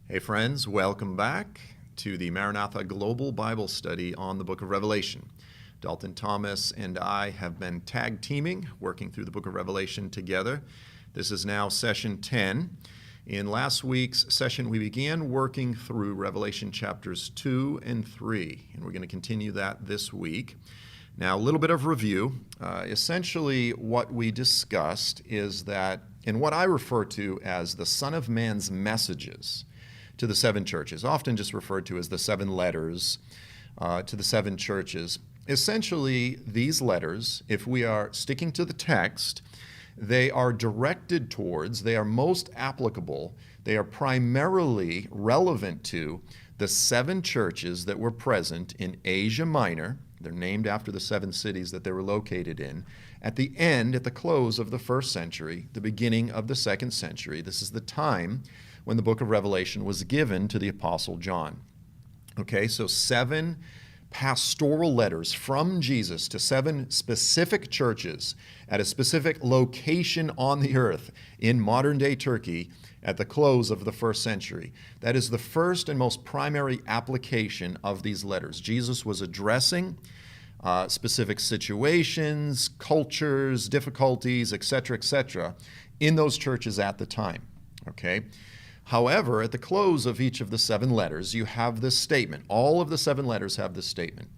Hey friends, welcome back to the Maranatha Global Bible Study on the book of Revelation. Dalton Thomas and I have been tag teaming, working through the book of Revelation together. This is now session 10. In last week's session, we began working through Revelation chapters 2 and 3, and we're going to continue that this week. Now, a little bit of review. Essentially, what we discussed is that in what I refer to as the Son of Man's messages to the seven churches, often just referred to as the seven letters to the seven churches. Essentially, these letters, if we are sticking to the text, they are directed towards, they are most applicable, they are primarily relevant to the seven churches that were present in Asia Minor. They're named after the seven cities that they were located in. At the end, at the close of the first century, the beginning of the second century, this is the time when the book of Revelation was given to the Apostle John. Okay, so seven pastoral letters from Jesus to seven specific churches at a specific location on the earth in modern-day Turkey at the close of the first century. That is the first and most primary application of these letters. Jesus was addressing specific situations, cultures, difficulties, etc., in those churches at the time. Okay? However, at the close of each of the seven letters, you have this statement. All of the seven letters have this statement.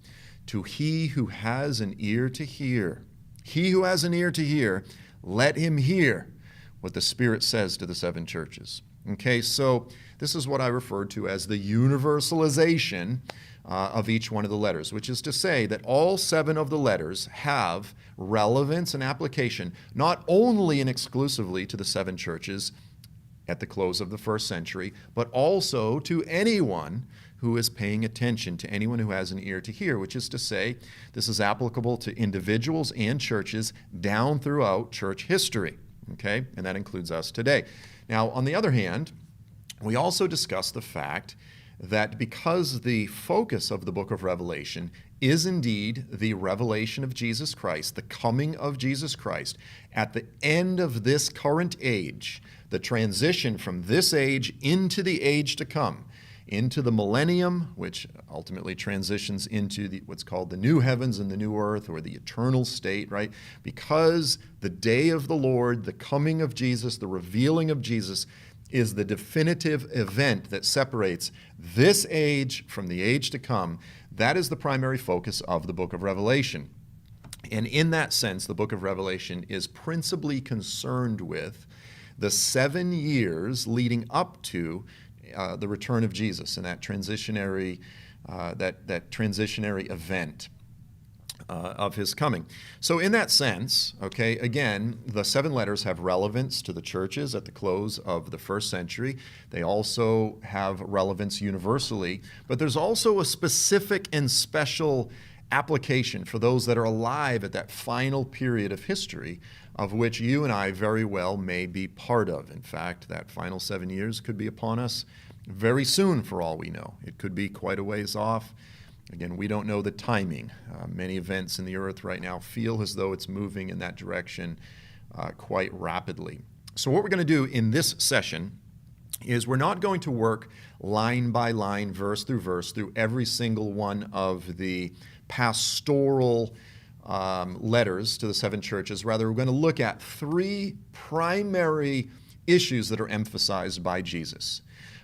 To he who has an ear to hear. He who has an ear to hear, let him hear what the Spirit says to the seven churches. Okay, so this is what I referred to as the universalization of each one of the letters, which is to say that all seven of the letters have relevance and application, not only and exclusively to the seven churches at the close of the first century, but also to anyone who is paying attention, to anyone who has an ear to hear, which is to say, this is applicable to individuals and churches down throughout church history, okay? And that includes us today. Now, on the other hand, we also discussed the fact that because the focus of the book of Revelation is indeed the revelation of Jesus Christ, the coming of Jesus Christ, at the end of this current age, the transition from this age into the age to come, into the millennium, which ultimately transitions into what's called the new heavens and the new earth, or the eternal state, right? Because the day of the Lord, the coming of Jesus, the revealing of Jesus, is the definitive event that separates this age from the age to come. That is the primary focus of the book of Revelation. And in that sense, the book of Revelation is principally concerned with the 7 years leading up to the return of Jesus and that transitionary event of his coming. So in that sense, okay, again, the seven letters have relevance to the churches at the close of the first century. They also have relevance universally, but there's also a specific and special application for those that are alive at that final period of history, of which you and I very well may be part of. In fact, that final 7 years could be upon us very soon for all we know. It could be quite a ways off. Again, we don't know the timing. Many events in the earth right now feel as though it's moving in that direction quite rapidly. So what we're going to do in this session is we're not going to work line by line, verse through every single one of the pastoral letters to the seven churches. Rather, we're going to look at three primary issues that are emphasized by Jesus.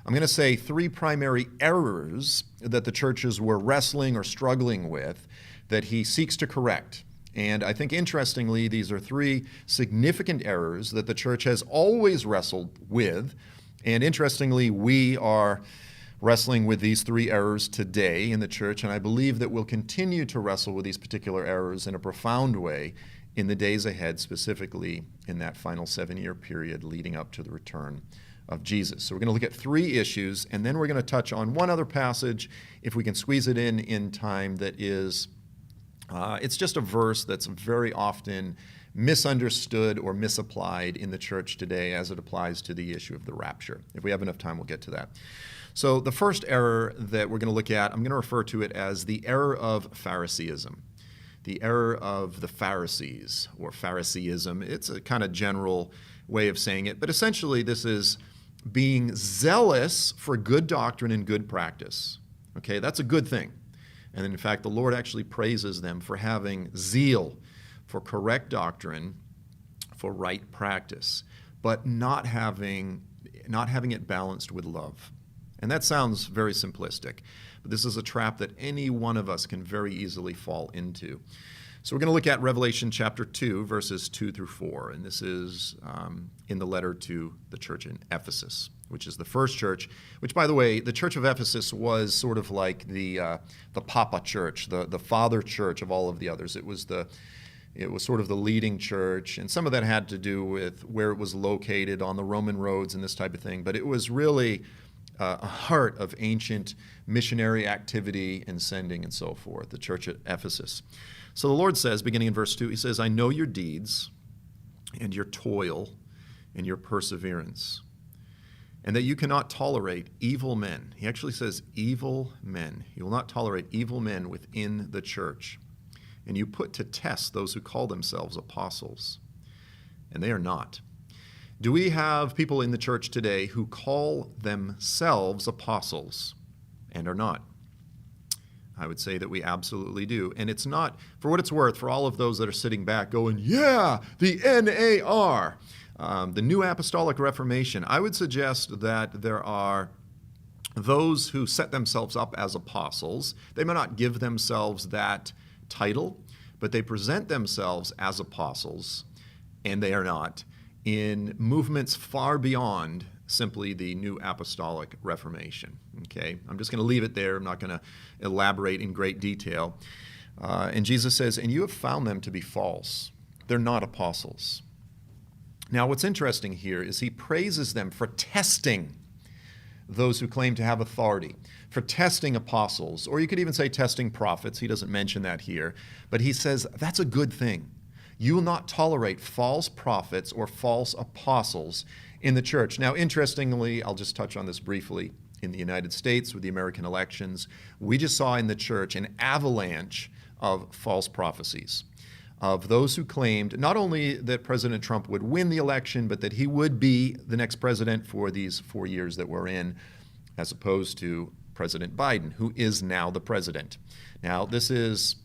I'm going to say three primary errors that the churches were wrestling or struggling with that he seeks to correct. And I think, interestingly, these are three significant errors that the church has always wrestled with. And interestingly, we are wrestling with these three errors today in the church, and I believe that we'll continue to wrestle with these particular errors in a profound way in the days ahead, specifically in that final 7-year period leading up to the return of Jesus. So we're going to look at three issues, and then we're going to touch on one other passage, if we can squeeze it in time, that is, it's just a verse that's very often misunderstood or misapplied in the church today as it applies to the issue of the rapture. If we have enough time, we'll get to that. So the first error that we're going to look at, I'm going to refer to it as the error of Phariseeism. The error of the Pharisees, or Phariseeism. It's a kind of general way of saying it, but essentially this is being zealous for good doctrine and good practice. Okay, that's a good thing. And in fact, the Lord actually praises them for having zeal for correct doctrine, for right practice, but not having it balanced with love. And that sounds very simplistic, but this is a trap that any one of us can very easily fall into. So we're going to look at Revelation chapter 2, verses 2 through 4, and this is in the letter to the church in Ephesus, which is the first church, which, by the way, the church of Ephesus was sort of like the Papa church, the father church of all of the others. It was sort of the leading church, and some of that had to do with where it was located on the Roman roads and this type of thing, but it was really a heart of ancient missionary activity and sending and so forth, the church at Ephesus. So the Lord says, beginning in verse 2, he says, I know your deeds and your toil and your perseverance, and that you cannot tolerate evil men. He actually says evil men. You will not tolerate evil men within the church. And you put to test those who call themselves apostles, and they are not. Do we have people in the church today who call themselves apostles and are not? I would say that we absolutely do. And it's not, for what it's worth, for all of those that are sitting back going, yeah, the NAR, the New Apostolic Reformation, I would suggest that there are those who set themselves up as apostles. They may not give themselves that title, but they present themselves as apostles, and they are not, in movements far beyond simply the New Apostolic Reformation. Okay, I'm just going to leave it there. I'm not going to elaborate in great detail. And Jesus says, and you have found them to be false. They're not apostles. Now, what's interesting here is he praises them for testing those who claim to have authority, for testing apostles, or you could even say testing prophets. He doesn't mention that here, but he says that's a good thing. You will not tolerate false prophets or false apostles in the church. Now, interestingly, I'll just touch on this briefly. In the United States with the American elections, we just saw in the church an avalanche of false prophecies of those who claimed not only that President Trump would win the election, but that he would be the next president for these 4 years that we're in, as opposed to President Biden, who is now the president. Now, this is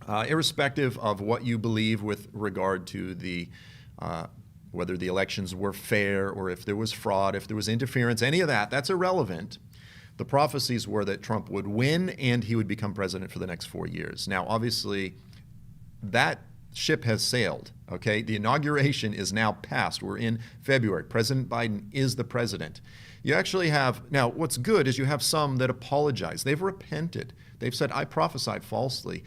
irrespective of what you believe with regard to the whether the elections were fair or if there was fraud, if there was interference, any of that, that's irrelevant. The prophecies were that Trump would win and he would become president for the next 4 years. Now, obviously, that ship has sailed, okay? The inauguration is now past. We're in February. President Biden is the president. You actually have, now what's good is you have some that apologize. They've repented. They've said, I prophesied falsely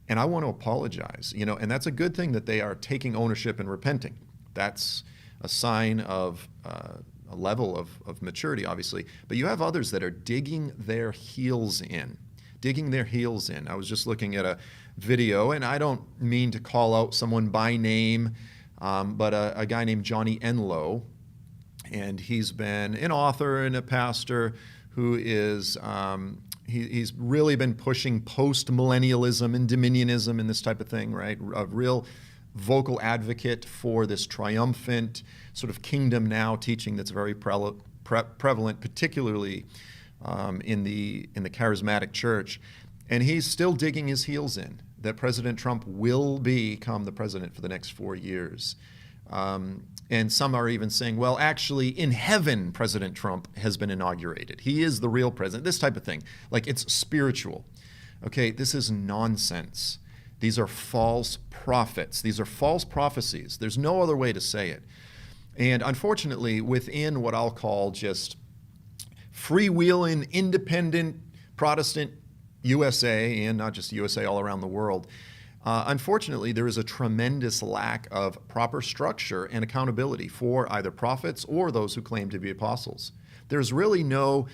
and I want to apologize, and that's a good thing that they are taking ownership and repenting. That's a sign of a level of maturity, obviously. But you have others that are digging their heels in. I was just looking at a video, and I don't mean to call out someone by name, but a guy named Johnny Enlow, and he's been an author and a pastor who is, he's really been pushing post-millennialism and dominionism and this type of thing, right? A real vocal advocate for this triumphant sort of kingdom now teaching that's very prevalent, particularly in the charismatic church. And he's still digging his heels in that President Trump will become the president for the next 4 years. And some are even saying, well, actually, in heaven, President Trump has been inaugurated. He is the real president, this type of thing. Like, it's spiritual. Okay, this is nonsense. These are false prophets. These are false prophecies. There's no other way to say it. And unfortunately, within what I'll call just freewheeling, independent Protestant USA, and not just USA, all around the world, unfortunately, there is a tremendous lack of proper structure and accountability for either prophets or those who claim to be apostles. There's really no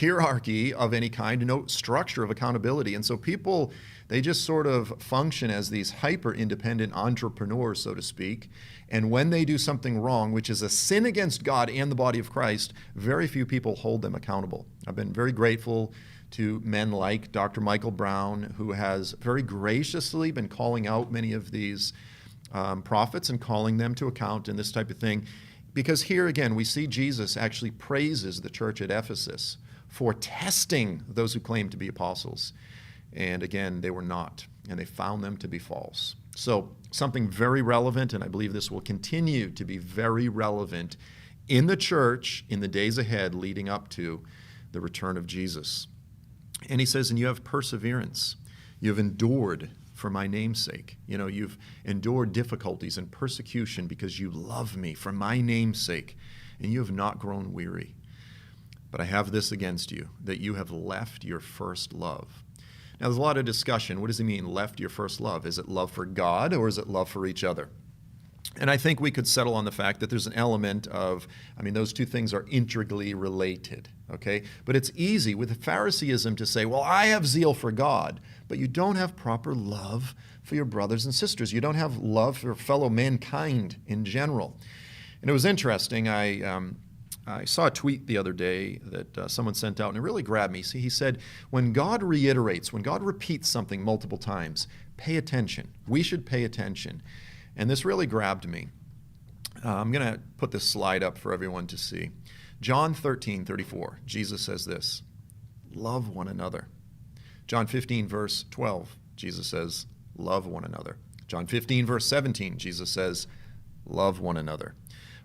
hierarchy of any kind, no structure of accountability. And so people, they just sort of function as these hyper-independent entrepreneurs, so to speak. And when they do something wrong, which is a sin against God and the body of Christ, very few people hold them accountable. I've been very grateful to men like Dr. Michael Brown, who has very graciously been calling out many of these prophets and calling them to account and this type of thing. Because here again, we see Jesus actually praises the church at Ephesus for testing those who claim to be apostles. And again, they were not, and they found them to be false. So something very relevant, and I believe this will continue to be very relevant in the church in the days ahead leading up to the return of Jesus. And he says, and you have perseverance. You have endured for my name's sake. You've endured difficulties and persecution because you love me for my name's sake, and you have not grown weary. But I have this against you, that you have left your first love. Now, there's a lot of discussion. What does he mean, left your first love? Is it love for God, or is it love for each other? And I think we could settle on the fact that there's an element of, those two things are integrally related, okay? But it's easy with Phariseeism to say, well, I have zeal for God, but you don't have proper love for your brothers and sisters. You don't have love for fellow mankind in general. And it was interesting. I saw a tweet the other day that someone sent out, and it really grabbed me. See, he said, when God repeats something multiple times, pay attention. We should pay attention. And this really grabbed me. I'm going to put this slide up for everyone to see. John 13:34, Jesus says this, love one another. John 15, verse 12, Jesus says, love one another. John 15, verse 17, Jesus says, love one another.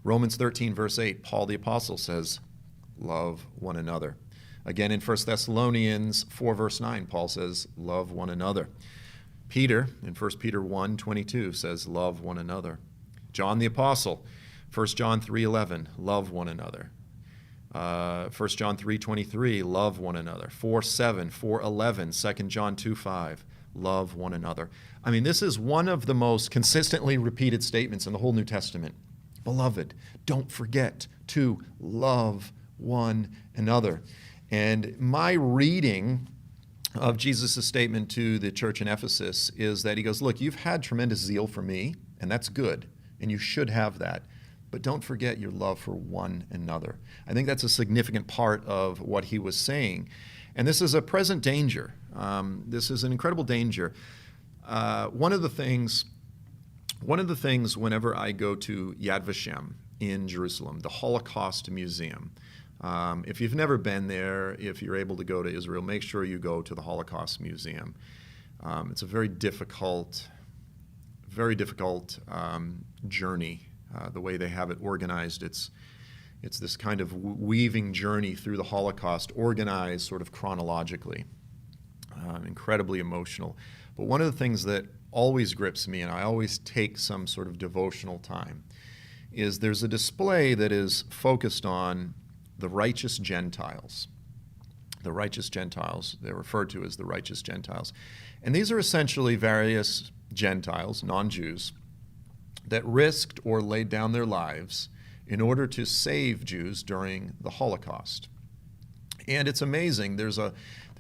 Romans 13, verse 8, Paul the Apostle says, love one another. Again, in 1 Thessalonians 4, verse 9, Paul says, love one another. Peter, in 1 Peter 1:22, says, love one another. John the Apostle, 1 John 3:11, love one another. 1 John 3:23, love one another. 4:7, 4:11, 2 John 2:5, love one another. This is one of the most consistently repeated statements in the whole New Testament. Beloved, don't forget to love one another. And my reading of Jesus' statement to the church in Ephesus is that he goes, look, you've had tremendous zeal for me, and that's good, and you should have that, but don't forget your love for one another. I think that's a significant part of what he was saying. And this is a present danger. This is an incredible danger. One of the things whenever I go to Yad Vashem in Jerusalem, the Holocaust Museum, if you've never been there, if you're able to go to Israel, make sure you go to the Holocaust Museum. It's a very difficult journey, the way they have it organized. It's this kind of weaving journey through the Holocaust, organized sort of chronologically, incredibly emotional. But one of the things that always grips me, and I always take some sort of devotional time, is there's a display that is focused on the righteous Gentiles. The righteous Gentiles, they're referred to as the righteous Gentiles. And these are essentially various Gentiles, non-Jews, that risked or laid down their lives in order to save Jews during the Holocaust. And it's amazing. There's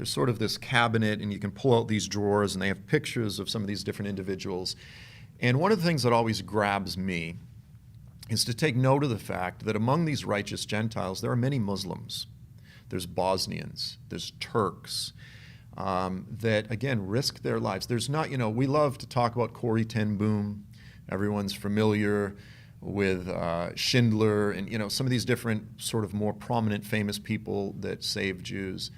sort of this cabinet, and you can pull out these drawers, and they have pictures of some of these different individuals. And one of the things that always grabs me is to take note of the fact that among these righteous Gentiles, there are many Muslims. There's Bosnians, there's Turks, that, again, risk their lives. There's not, we love to talk about Corrie ten Boom. Everyone's familiar with Schindler and, some of these different sort of more prominent, famous people that saved Jews.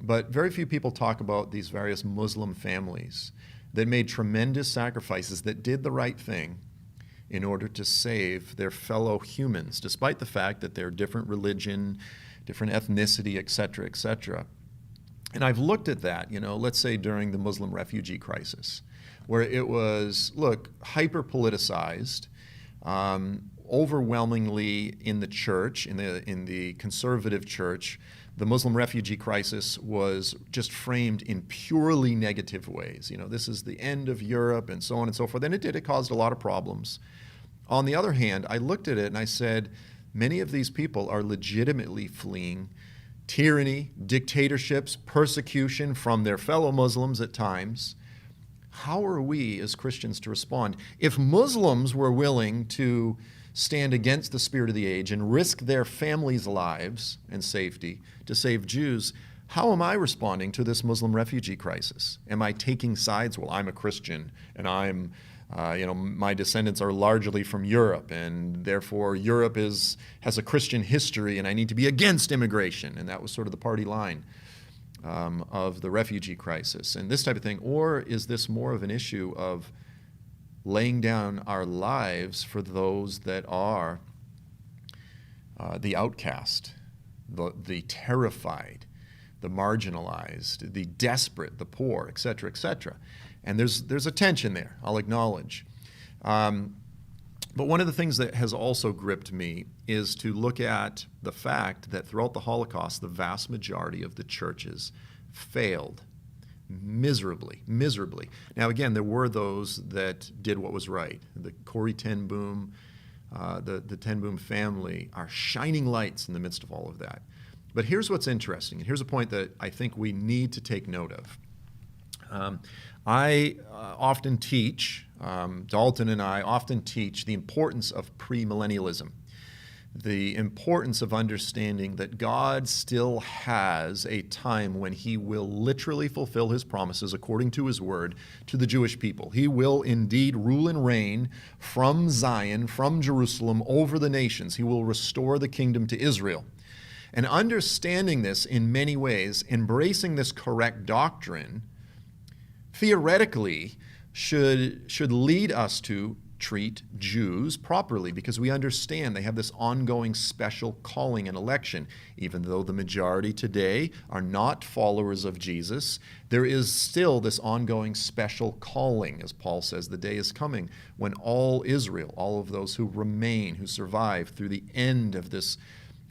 But very few people talk about these various Muslim families that made tremendous sacrifices, that did the right thing in order to save their fellow humans, despite the fact that they're different religion, different ethnicity, et cetera, et cetera. And I've looked at that, let's say during the Muslim refugee crisis, where it was, hyper-politicized, overwhelmingly in the church, in the conservative church. The Muslim refugee crisis was just framed in purely negative ways. This is the end of Europe and so on and so forth. And it caused a lot of problems. On the other hand, I looked at it and I said, many of these people are legitimately fleeing tyranny, dictatorships, persecution from their fellow Muslims at times. How are we as Christians to respond? If Muslims were willing to stand against the spirit of the age and risk their families' lives and safety to save Jews, how am I responding to this Muslim refugee crisis? Am I taking sides? Well, I'm a Christian and I'm My descendants are largely from Europe, and therefore Europe has a Christian history, and I need to be against immigration. And that was sort of the party line of the refugee crisis and this type of thing. Or is this more of an issue of laying down our lives for those that are the outcast, the terrified, the marginalized, the desperate, the poor, et cetera, et cetera? And there's a tension there, I'll acknowledge. But one of the things that has also gripped me is to look at the fact that throughout the Holocaust, the vast majority of the churches failed miserably. Now, again, there were those that did what was right. The Corrie ten Boom, the ten Boom family are shining lights in the midst of all of that. But here's what's interesting, and here's a point that I think we need to take note of. I often teach, Dalton and I often teach the importance of premillennialism, the importance of understanding that God still has a time when he will literally fulfill his promises according to his word to the Jewish people. He will indeed rule and reign from Zion, from Jerusalem, over the nations. He will restore the kingdom to Israel. And understanding this in many ways, embracing this correct doctrine, theoretically should lead us to treat Jews properly, because we understand they have this ongoing special calling and election. Even though the majority today are not followers of Jesus, there is still this ongoing special calling. As Paul says, the day is coming when all Israel, all of those who remain, who survive through the end of this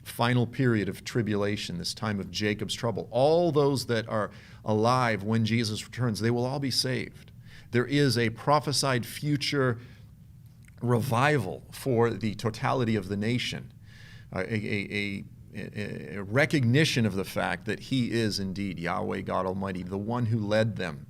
final period of tribulation, this time of Jacob's trouble, all those that are alive when Jesus returns, they will all be saved. There is a prophesied future revival for the totality of the nation, a recognition of the fact that he is indeed Yahweh God Almighty, the one who led them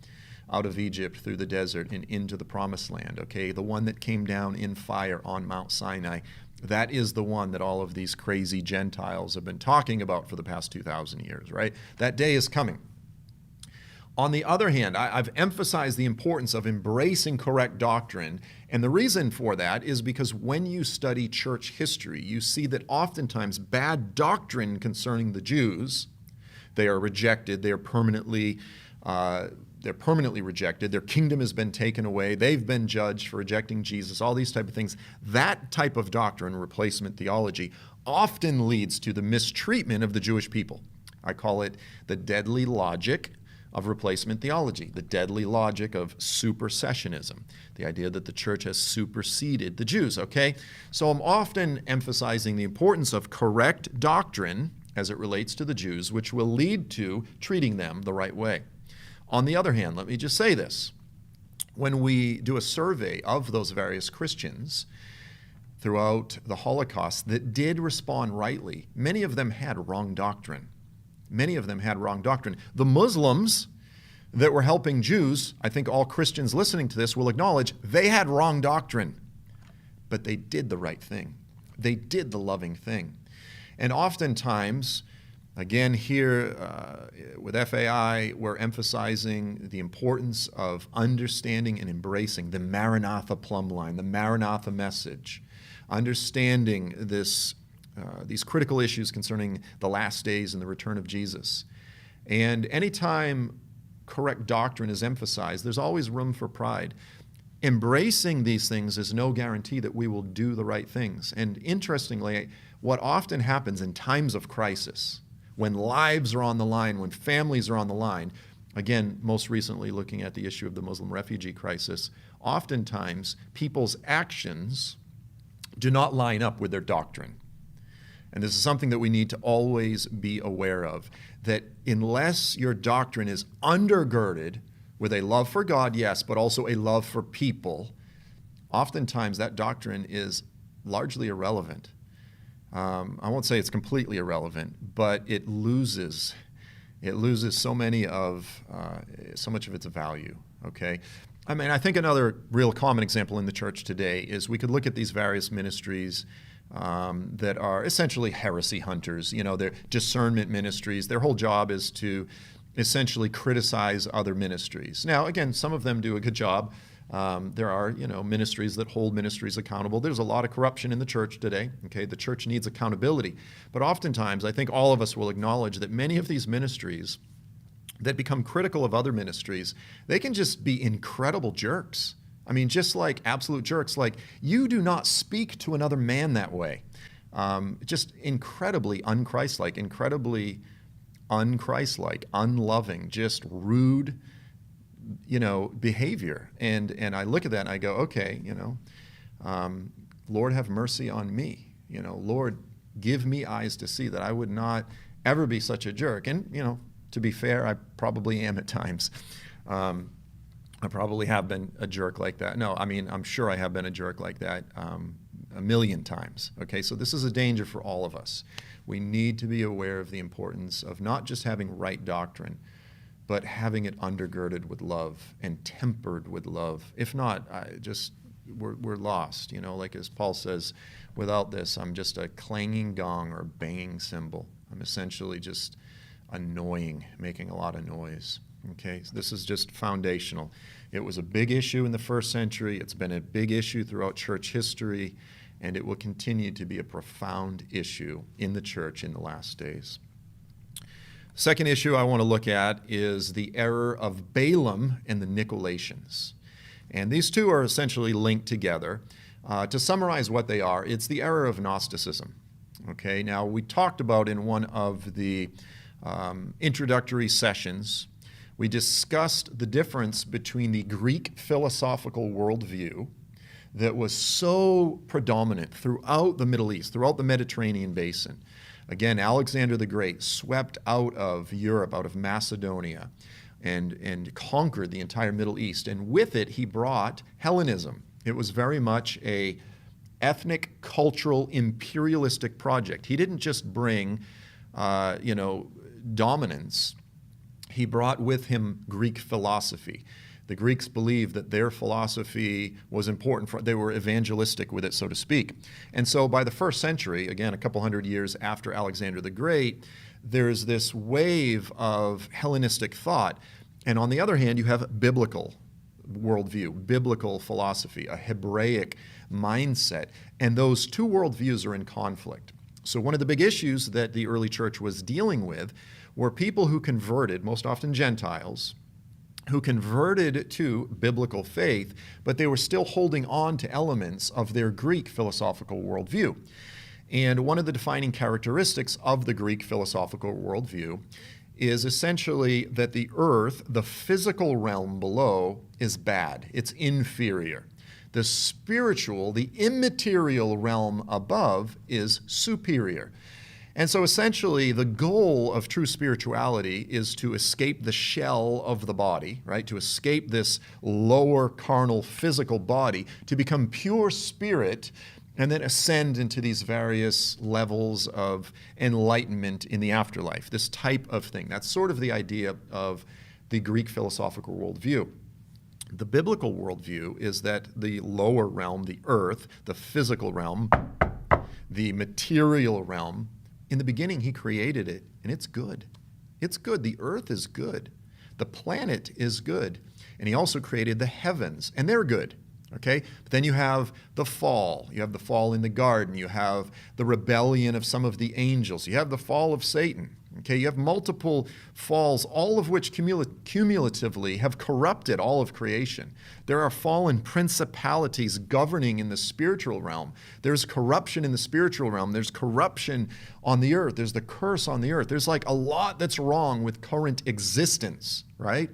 out of Egypt through the desert and into the promised land, okay? The one that came down in fire on Mount Sinai. That is the one that all of these crazy Gentiles have been talking about for the past 2,000 years, right? That day is coming. On the other hand, I've emphasized the importance of embracing correct doctrine, and the reason for that is because when you study church history, you see that oftentimes bad doctrine concerning the Jews, they are rejected, they are permanently rejected, their kingdom has been taken away, they've been judged for rejecting Jesus, all these type of things. That type of doctrine, replacement theology, often leads to the mistreatment of the Jewish people. I call it the deadly logic of replacement theology, the deadly logic of supersessionism, the idea that the church has superseded the Jews, okay? So I'm often emphasizing the importance of correct doctrine as it relates to the Jews, which will lead to treating them the right way. On the other hand, let me just say this. When we do a survey of those various Christians throughout the Holocaust that did respond rightly, many of them had wrong doctrine. Many of them had wrong doctrine. The Muslims that were helping Jews, I think all Christians listening to this will acknowledge, they had wrong doctrine, but they did the right thing. They did the loving thing. And oftentimes, again here with FAI, we're emphasizing the importance of understanding and embracing the Maranatha plumb line, the Maranatha message, understanding these critical issues concerning the last days and the return of Jesus. And anytime correct doctrine is emphasized, there's always room for pride. Embracing these things is no guarantee that we will do the right things. And interestingly, what often happens in times of crisis, when lives are on the line, when families are on the line, again, most recently looking at the issue of the Muslim refugee crisis, oftentimes people's actions do not line up with their doctrine. And this is something that we need to always be aware of, that unless your doctrine is undergirded with a love for God, yes, but also a love for people, oftentimes that doctrine is largely irrelevant. I won't say it's completely irrelevant, but it loses so much of its value, okay? I mean, I think another real common example in the church today is we could look at these various ministries that are essentially heresy hunters. You know, they're discernment ministries. Their whole job is to essentially criticize other ministries. Now, again, some of them do a good job There are, ministries that hold ministries accountable. There's a lot of corruption in the church today. Okay, the church needs accountability. But oftentimes, I think all of us will acknowledge that many of these ministries that become critical of other ministries, they can just be incredible jerks. I mean, just like absolute jerks. Like, you do not speak to another man that way. Just incredibly unchristlike, incredibly unchristlike, unloving, just rude, behavior. And I look at that and I go, okay, Lord, have mercy on me. Lord, give me eyes to see that I would not ever be such a jerk. And, to be fair, I probably am at times. I probably have been a jerk like that. No, I mean, I'm sure I have been a jerk like that a million times. Okay, so this is a danger for all of us. We need to be aware of the importance of not just having right doctrine, but having it undergirded with love and tempered with love. If not, we're lost. Like as Paul says, without this, I'm just a clanging gong or banging cymbal. I'm essentially just annoying, making a lot of noise. Okay, so this is just foundational. It was a big issue in the first century. It's been a big issue throughout church history, and it will continue to be a profound issue in the church in the last days. Second issue I want to look at is the error of Balaam and the Nicolaitans. And these two are essentially linked together. To summarize what they are, it's the error of Gnosticism. Okay, now we talked about in one of the introductory sessions, we discussed the difference between the Greek philosophical worldview that was so predominant throughout the Middle East, throughout the Mediterranean basin. Again, Alexander the Great swept out of Europe, out of Macedonia, and conquered the entire Middle East. And with it, he brought Hellenism. It was very much a ethnic, cultural, imperialistic project. He didn't just bring, dominance. He brought with him Greek philosophy. The Greeks believed that their philosophy was important. They were evangelistic with it, so to speak. And so by the first century, again, a couple hundred years after Alexander the Great, there's this wave of Hellenistic thought. And on the other hand, you have biblical worldview, biblical philosophy, a Hebraic mindset. And those two worldviews are in conflict. So one of the big issues that the early church was dealing with were people who converted, most often Gentiles, who converted to biblical faith, but they were still holding on to elements of their Greek philosophical worldview. And one of the defining characteristics of the Greek philosophical worldview is essentially that the earth, the physical realm below, is bad. It's inferior. The spiritual, the immaterial realm above is superior. And so essentially the goal of true spirituality is to escape the shell of the body, right? To escape this lower carnal physical body, to become pure spirit, and then ascend into these various levels of enlightenment in the afterlife, this type of thing. That's sort of the idea of the Greek philosophical worldview. The biblical worldview is that the lower realm, the earth, the physical realm, the material realm, in the beginning, he created it, and it's good. It's good. The earth is good. The planet is good. And he also created the heavens, and they're good. Okay? But then you have the fall. You have the fall in the garden. You have the rebellion of some of the angels. You have the fall of Satan. Okay? You have multiple falls, all of which cumulatively have corrupted all of creation. There are fallen principalities governing in the spiritual realm. There's corruption in the spiritual realm. There's corruption on the earth. There's the curse on the earth. There's like a lot that's wrong with current existence, right?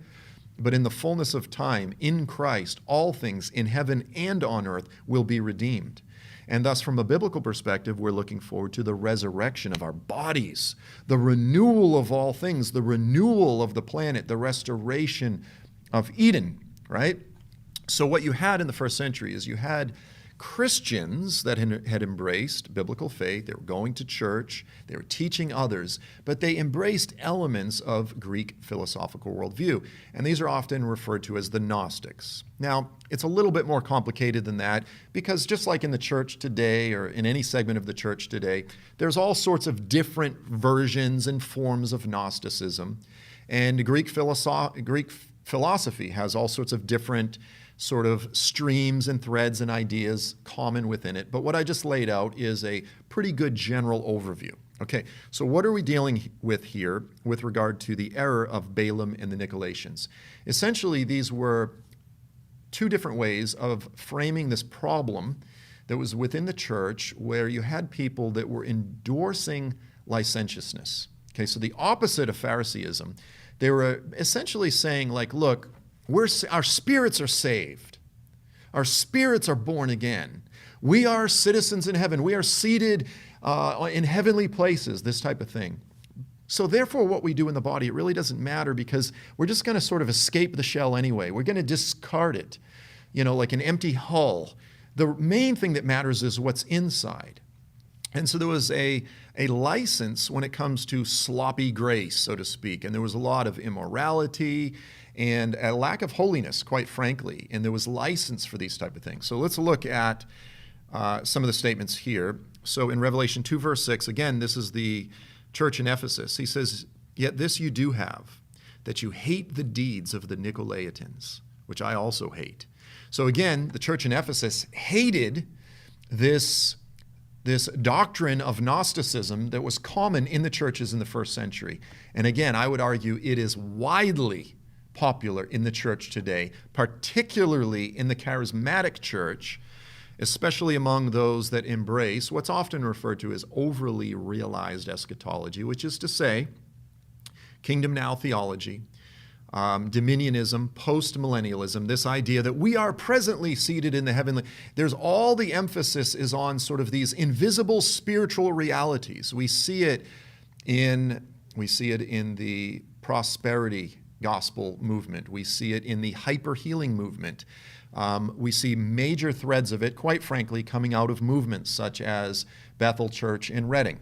But in the fullness of time, in Christ, all things in heaven and on earth will be redeemed. And thus, from a biblical perspective, we're looking forward to the resurrection of our bodies, the renewal of all things, the renewal of the planet, the restoration of Eden, right? So what you had in the first century is you had Christians that had embraced biblical faith. They were going to church. They were teaching others, but they embraced elements of Greek philosophical worldview. And these are often referred to as the Gnostics. Now, it's a little bit more complicated than that because just like in the church today or in any segment of the church today, there's all sorts of different versions and forms of Gnosticism. And Greek philosophy has all sorts of different sort of streams and threads and ideas common within it. But what I just laid out is a pretty good general overview. Okay, so what are we dealing with here with regard to the error of Balaam and the Nicolaitans? Essentially, these were two different ways of framing this problem that was within the church where you had people that were endorsing licentiousness. Okay, so the opposite of Phariseeism, they were essentially saying, like, look, our spirits are saved. Our spirits are born again. We are citizens in heaven. We are seated in heavenly places, this type of thing. So therefore, what we do in the body, it really doesn't matter because we're just going to sort of escape the shell anyway. We're going to discard it, like an empty hull. The main thing that matters is what's inside. And so there was a license when it comes to sloppy grace, so to speak. And there was a lot of immorality and a lack of holiness, quite frankly. And there was license for these type of things. So let's look at some of the statements here. So in Revelation 2, verse 6, again, this is the church in Ephesus. He says, "Yet this you do have, that you hate the deeds of the Nicolaitans, which I also hate." So again, the church in Ephesus hated this doctrine of Gnosticism that was common in the churches in the first century. And again, I would argue it is widely popular in the church today, particularly in the charismatic church, especially among those that embrace what's often referred to as overly realized eschatology, which is to say, kingdom now theology, dominionism, post-millennialism, this idea that we are presently seated in the heavenly. There's all the emphasis is on sort of these invisible spiritual realities. We see it in the prosperity gospel movement. We see it in the hyper-healing movement. We see major threads of it, quite frankly, coming out of movements such as Bethel Church in Reading.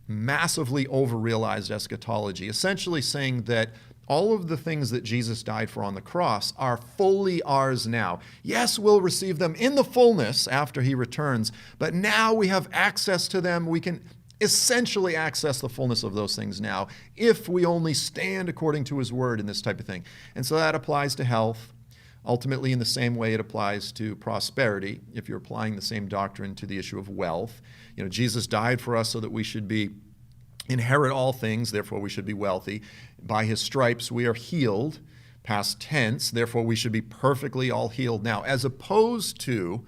Massively over-realized eschatology, essentially saying that all of the things that Jesus died for on the cross are fully ours now. Yes, we'll receive them in the fullness after he returns, but now we have access to them. We can essentially access the fullness of those things now if we only stand according to his word and this type of thing. And so that applies to health. Ultimately, in the same way it applies to prosperity, if you're applying the same doctrine to the issue of wealth. Jesus died for us so that we should inherit all things, therefore we should be wealthy. By his stripes we are healed, past tense, therefore we should be perfectly all healed now, as opposed to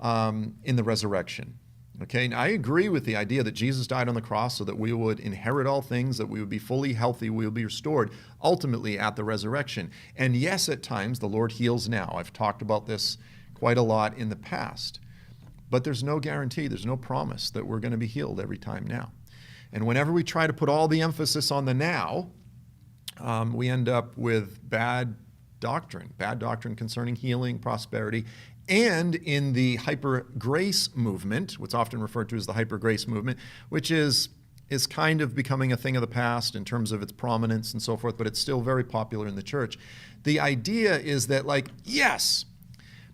in the resurrection. Okay, and I agree with the idea that Jesus died on the cross so that we would inherit all things, that we would be fully healthy, we would be restored ultimately at the resurrection. And yes, at times the Lord heals now. I've talked about this quite a lot in the past. But there's no guarantee, there's no promise that we're going to be healed every time now. And whenever we try to put all the emphasis on the now, we end up with bad doctrine concerning healing, prosperity, and in the hyper-grace movement, what's often referred to as the hyper-grace movement, which is kind of becoming a thing of the past in terms of its prominence and so forth, but it's still very popular in the church. The idea is that, yes,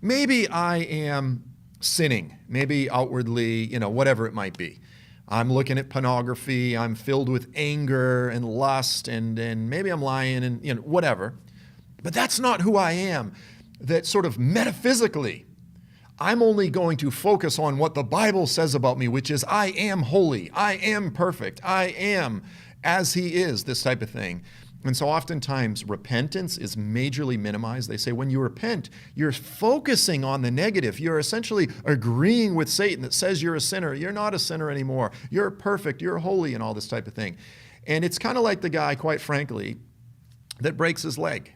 maybe I am sinning, maybe outwardly, whatever it might be. I'm looking at pornography, I'm filled with anger and lust, and maybe I'm lying and whatever. But that's not who I am. That sort of metaphysically, I'm only going to focus on what the Bible says about me, which is I am holy, I am perfect, I am as he is, this type of thing. And so oftentimes repentance is majorly minimized. They say when you repent, you're focusing on the negative. You're essentially agreeing with Satan that says you're a sinner. You're not a sinner anymore. You're perfect, you're holy, and all this type of thing. And it's kind of like the guy, quite frankly, that breaks his leg,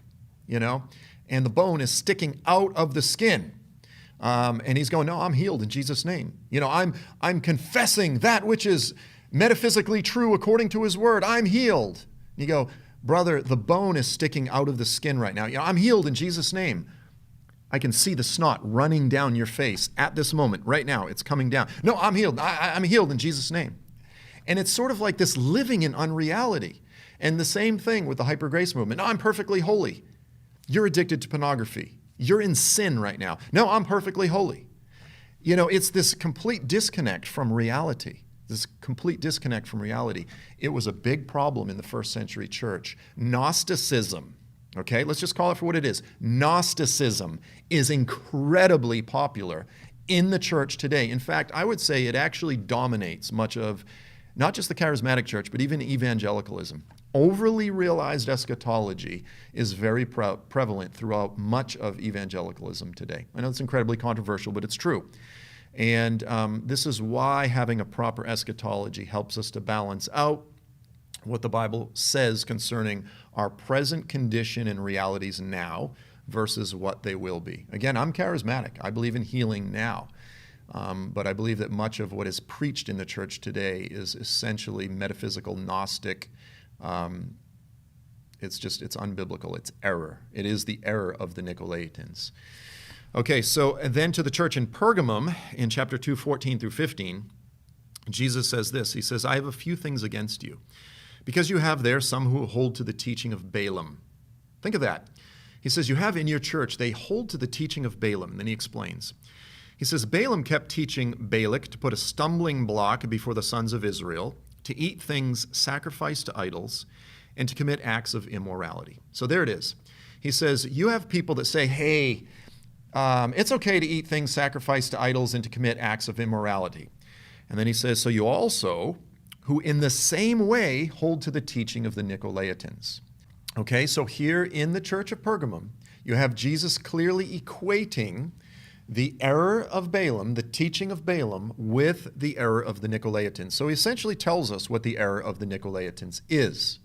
and the bone is sticking out of the skin. And he's going, no, I'm healed in Jesus' name. I'm confessing that which is metaphysically true according to his word. I'm healed. And you go, brother, the bone is sticking out of the skin right now. I'm healed in Jesus' name. I can see the snot running down your face at this moment, right now. It's coming down. No, I'm healed. I'm healed in Jesus' name. And it's sort of like this living in unreality. And the same thing with the hyper-grace movement. No, I'm perfectly holy. You're addicted to pornography. You're in sin right now. No, I'm perfectly holy. It's this complete disconnect from reality. It was a big problem in the first century church. Gnosticism, Okay, let's just call it for what it is. Gnosticism is incredibly popular in the church today. In fact, I would say it actually dominates much of not just the charismatic church, but even evangelicalism. Overly realized eschatology is very prevalent throughout much of evangelicalism today. I know it's incredibly controversial, but it's true. And this is why having a proper eschatology helps us to balance out what the Bible says concerning our present condition and realities now versus what they will be. Again, I'm charismatic. I believe in healing now. But I believe that much of what is preached in the church today is essentially metaphysical, Gnostic. It's unbiblical. It's error. It is the error of the Nicolaitans. Okay, so then to the church in Pergamum, in chapter 2, 14 through 15, Jesus says this. He says, I have a few things against you, because you have there some who hold to the teaching of Balaam. Think of that. He says, you have in your church, they hold to the teaching of Balaam. And then he explains. He says, Balaam kept teaching Balak to put a stumbling block before the sons of Israel, to eat things sacrificed to idols, and to commit acts of immorality. So there it is. He says, you have people that say, hey, it's okay to eat things sacrificed to idols and to commit acts of immorality. And then he says, so you also, who in the same way hold to the teaching of the Nicolaitans. Okay, so here in the church of Pergamum, you have Jesus clearly equating the error of Balaam, the teaching of Balaam, with the error of the Nicolaitans. So he essentially tells us what the error of the Nicolaitans is.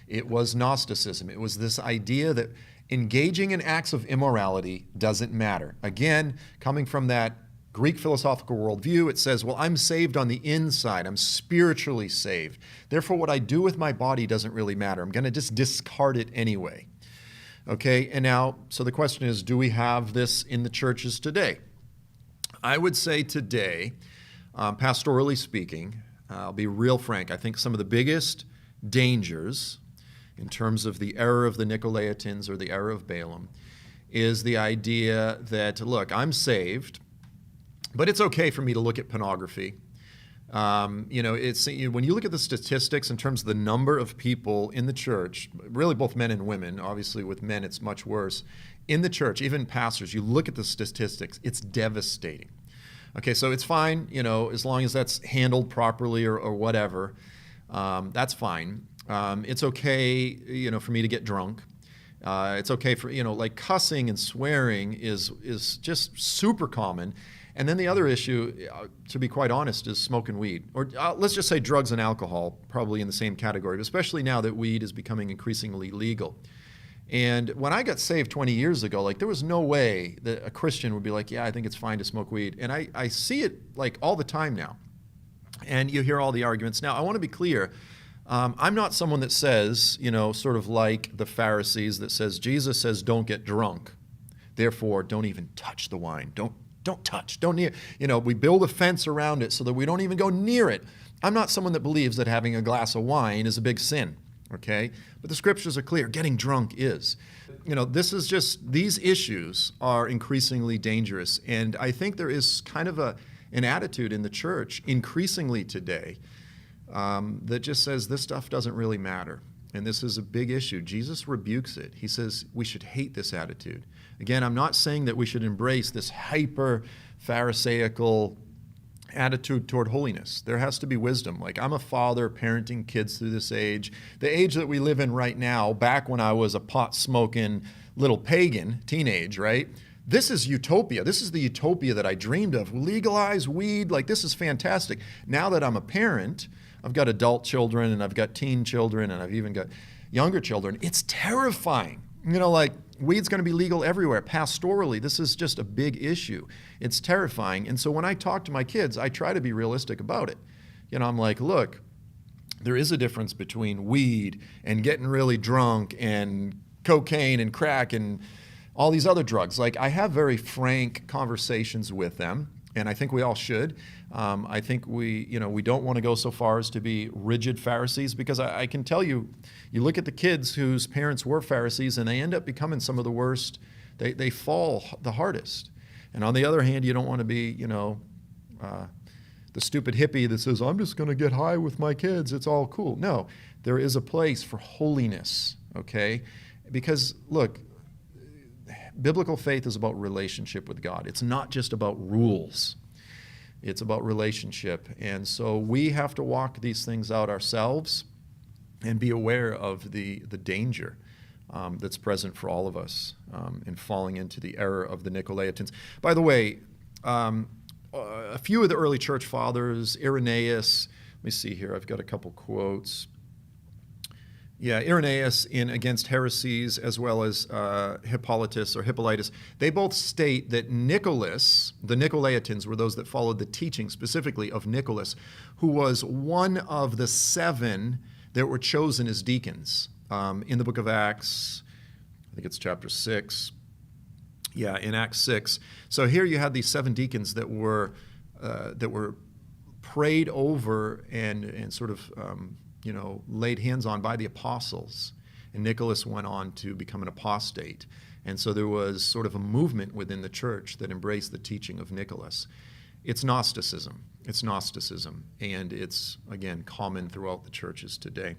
It was Gnosticism. It was this idea that engaging in acts of immorality doesn't matter. Again, coming from that Greek philosophical worldview, it says, well, I'm saved on the inside. I'm spiritually saved. Therefore, what I do with my body doesn't really matter. I'm going to just discard it anyway. Okay, and now, so the question is, do we have this in the churches today? I would say today, pastorally speaking, I'll be real frank, I think some of the biggest dangers in terms of the error of the Nicolaitans or the error of Balaam is the idea that, look, I'm saved, but it's okay for me to look at pornography. When you look at the statistics in terms of the number of people in the church, really both men and women, obviously with men it's much worse, in the church, even pastors, you look at the statistics, it's devastating. Okay, so it's fine, as long as that's handled properly or whatever, that's fine. It's okay, for me to get drunk. It's okay for, like cussing and swearing is just super common. And then the other issue, to be quite honest, is smoking weed. Or let's just say drugs and alcohol, probably in the same category, especially now that weed is becoming increasingly legal. And when I got saved 20 years ago, there was no way that a Christian would be like, yeah, I think it's fine to smoke weed. And I see it all the time now. And you hear all the arguments. Now, I want to be clear. I'm not someone that says, sort of like the Pharisees that says, Jesus says, don't get drunk. Therefore, don't even touch the wine. Don't touch, don't near. We build a fence around it so that we don't even go near it. I'm not someone that believes that having a glass of wine is a big sin, okay? But the scriptures are clear. Getting drunk is. This is just, these issues are increasingly dangerous. And I think there is kind of an attitude in the church increasingly today that just says this stuff doesn't really matter. And this is a big issue. Jesus rebukes it. He says we should hate this attitude. Again, I'm not saying that we should embrace this hyper-Pharisaical attitude toward holiness. There has to be wisdom. I'm a father parenting kids through this age. The age that we live in right now, back when I was a pot-smoking little pagan teenage, right? This is utopia. This is the utopia that I dreamed of. Legalize weed. This is fantastic. Now that I'm a parent, I've got adult children and I've got teen children and I've even got younger children. It's terrifying. Weed's going to be legal everywhere. Pastorally, this is just a big issue. It's terrifying. And so when I talk to my kids, I try to be realistic about it. I'm like, look, there is a difference between weed and getting really drunk and cocaine and crack and all these other drugs. I have very frank conversations with them, and I think we all should. I think we don't want to go so far as to be rigid Pharisees, because I can tell you, you look at the kids whose parents were Pharisees and they end up becoming some of the worst. They fall the hardest. And on the other hand, you don't want to be, the stupid hippie that says, I'm just going to get high with my kids. It's all cool. No, there is a place for holiness, okay? Because, look, biblical faith is about relationship with God. It's not just about rules. It's about relationship. And so we have to walk these things out ourselves and be aware of the danger that's present for all of us in falling into the error of the Nicolaitans. By the way, a few of the early church fathers, Irenaeus, let me see here, I've got a couple quotes. Yeah, Irenaeus in Against Heresies, as well as Hippolytus, they both state that Nicholas, the Nicolaitans, were those that followed the teaching specifically of Nicholas, who was one of the 7 that were chosen as deacons. In the book of Acts, I think it's chapter 6. Yeah, in Acts 6. So here you had these 7 deacons that were prayed over and sort of laid hands on by the apostles. And Nicholas went on to become an apostate. And so there was sort of a movement within the church that embraced the teaching of Nicholas. It's Gnosticism. And it's, again, common throughout the churches today.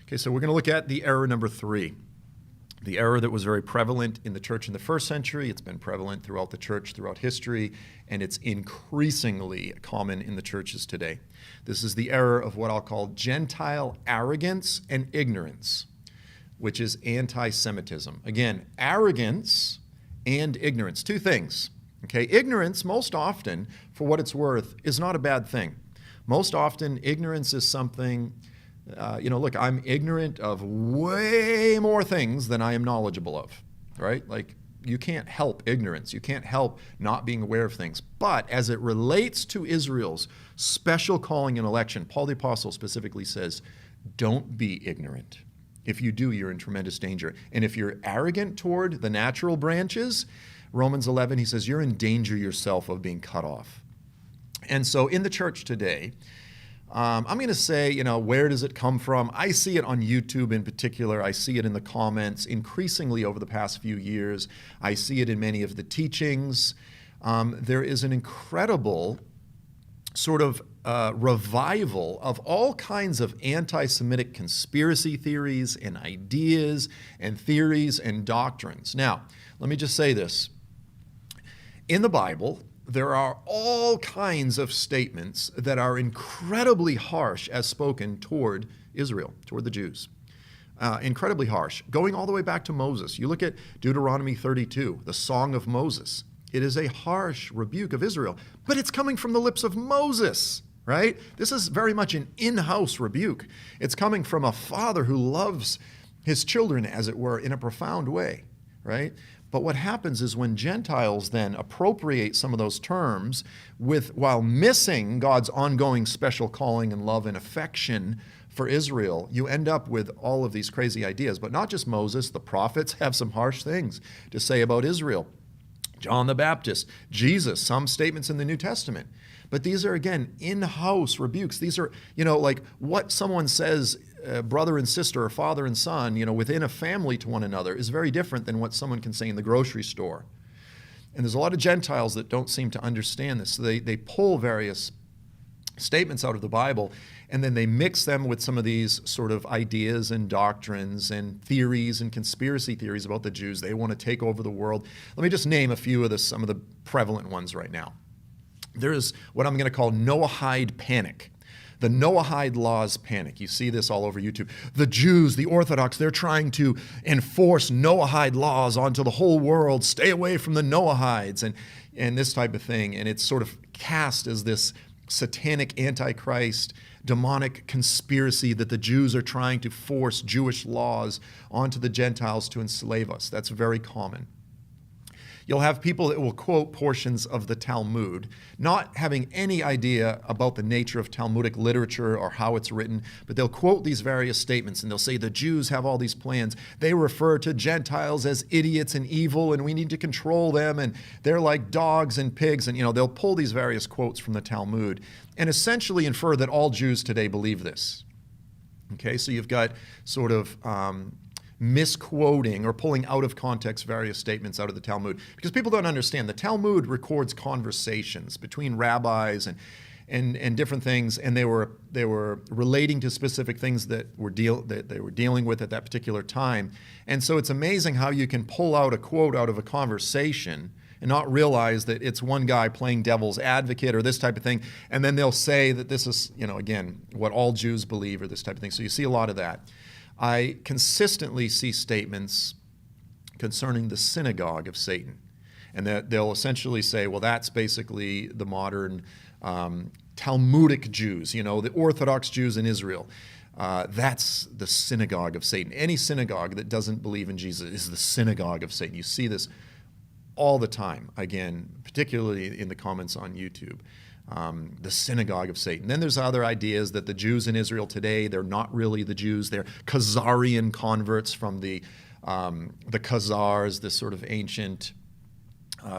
Okay, so we're going to look at the error number 3. The error that was very prevalent in the church in the first century. It's been prevalent throughout the church, throughout history, and it's increasingly common in the churches today. This is the error of what I'll call Gentile arrogance and ignorance, which is anti-Semitism. Again, arrogance and ignorance, 2 things. Okay, ignorance, most often, for what it's worth, is not a bad thing. Most often, ignorance is something, look, I'm ignorant of way more things than I am knowledgeable of, right? Like, you can't help ignorance. You can't help not being aware of things. But as it relates to Israel's special calling and election, Paul the Apostle specifically says, don't be ignorant. If you do, you're in tremendous danger. And if you're arrogant toward the natural branches, Romans 11, he says, you're in danger yourself of being cut off. And so in the church today, I'm going to say, where does it come from? I see it on YouTube in particular. I see it in the comments increasingly over the past few years. I see it in many of the teachings. There is an incredible sort of revival of all kinds of anti-Semitic conspiracy theories and ideas and theories and doctrines. Now, let me just say this. In the Bible, there are all kinds of statements that are incredibly harsh as spoken toward Israel, toward the Jews. Incredibly harsh, going all the way back to Moses. You look at Deuteronomy 32, the Song of Moses. It is a harsh rebuke of Israel, but it's coming from the lips of Moses, right? This is very much an in-house rebuke. It's coming from a father who loves his children, as it were, in a profound way, right? But what happens is when Gentiles then appropriate some of those terms while missing God's ongoing special calling and love and affection for Israel, you end up with all of these crazy ideas. But not just Moses, the prophets have some harsh things to say about Israel. John the Baptist, Jesus, some statements in the New Testament. But these are, again, in-house rebukes. These are, like what someone says, brother and sister or father and son, within a family to one another is very different than what someone can say in the grocery store. And there's a lot of Gentiles that don't seem to understand this. So they pull various statements out of the Bible, and then they mix them with some of these sort of ideas and doctrines and theories and conspiracy theories about the Jews. They want to take over the world. Let me just name a few of some of the prevalent ones right now. There's what I'm going to call Noahide panic. The Noahide laws panic. You see this all over YouTube. The Jews, the Orthodox, they're trying to enforce Noahide laws onto the whole world. Stay away from the Noahides and this type of thing. And it's sort of cast as this satanic antichrist, demonic conspiracy that the Jews are trying to force Jewish laws onto the Gentiles to enslave us. That's very common. You'll have people that will quote portions of the Talmud, not having any idea about the nature of Talmudic literature or how it's written, but they'll quote these various statements and they'll say the Jews have all these plans. They refer to Gentiles as idiots and evil and we need to control them and they're like dogs and pigs. And, they'll pull these various quotes from the Talmud and essentially infer that all Jews today believe this. Okay, so you've got sort of misquoting or pulling out of context various statements out of the Talmud. Because people don't understand, the Talmud records conversations between rabbis and different things, and they were relating to specific things that they were dealing with at that particular time. And so it's amazing how you can pull out a quote out of a conversation and not realize that it's one guy playing devil's advocate or this type of thing, and then they'll say that this is, again, what all Jews believe or this type of thing. So you see a lot of that. I consistently see statements concerning the synagogue of Satan, and that they'll essentially say, well, that's basically the modern Talmudic Jews, the Orthodox Jews in Israel. That's the synagogue of Satan. Any synagogue that doesn't believe in Jesus is the synagogue of Satan. You see this all the time, again, particularly in the comments on YouTube. The synagogue of Satan. Then there's other ideas that the Jews in Israel today, they're not really the Jews. They're Khazarian converts from the Khazars, this sort of ancient